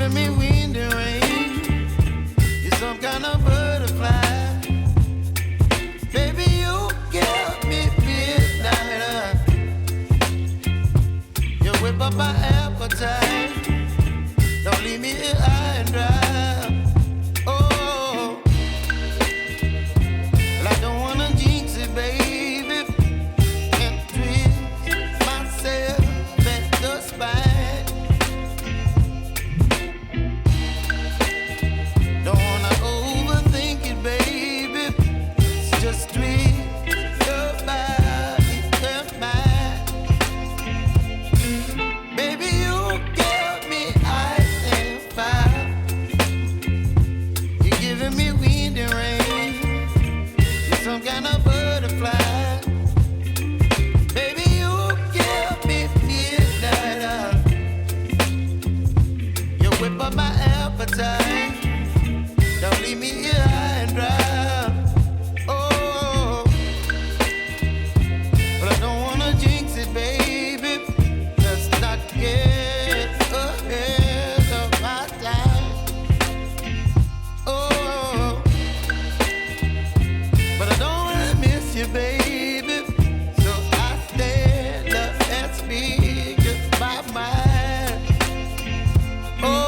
giving me wind and rain. You're some kind of butterfly. Baby, you give me midnight. You whip up my appetite. Don't leave me here high and dry. Oh, well, I don't wanna jinx it, baby, and twist myself at the spine. Don't wanna overthink it, baby. It's just twist your body and mine. Baby, you give me ice and fire. You're giving me wind and rain. You're some kind of butterfly. Baby, you give me midnight. You whip up my appetite. Don't leave me here high and dry. Oh, but I don't wanna jinx it, baby. Let's not get ahead of my time. Oh, but I don't wanna miss you, baby. So I stand up and speak just my mind. Oh.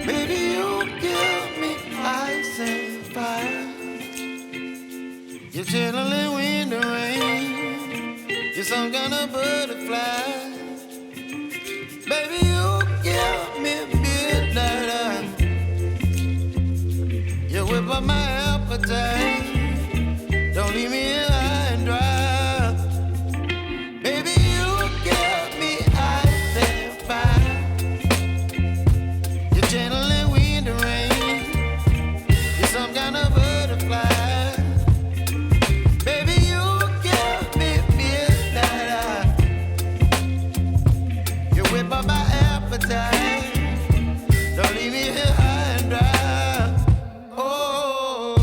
Baby, you give me ice and fire. You're channeling wind and rain. You're some kind of butterfly. Baby, you give me midnight. You whip up my appetite. Don't leave me here high and dry. Baby, you give me ice and fire. You're channeling wind and rain. You're some kind of butterfly. Baby, you give me midnight. You whip up my appetite. Don't leave me here high and dry. Oh.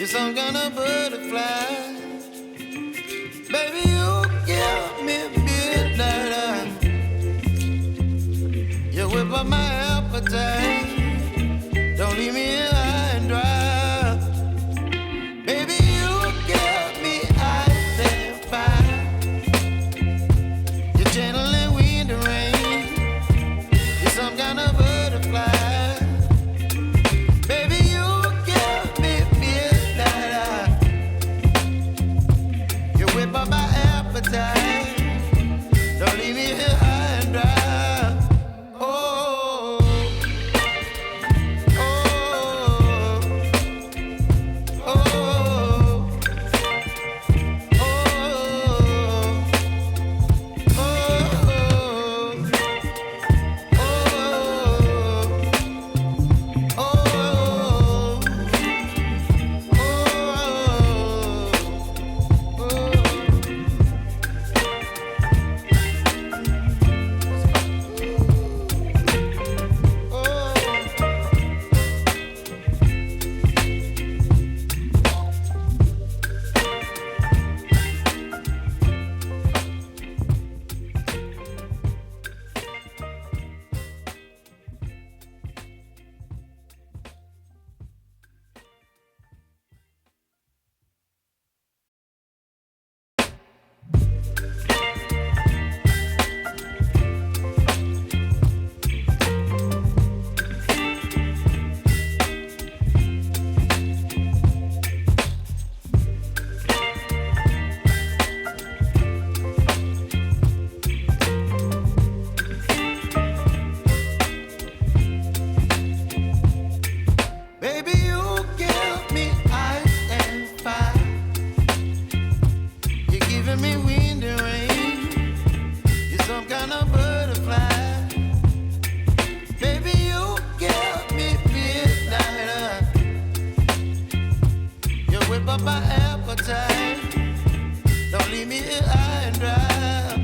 You're some kind of butterfly. Baby, you give me midnight. You whip up my appetite. Don't leave me here high and dry. Baby, you give me ice and fire. You're channeling wind and rain. You're some kind of butterfly. Baby, you give me midnight. You whip up my appetite. Don't leave me here high and dry. Me wind and rain. You're some kind of butterfly. Baby, you give me midnight. You whip up my appetite. Don't leave me here high and dry.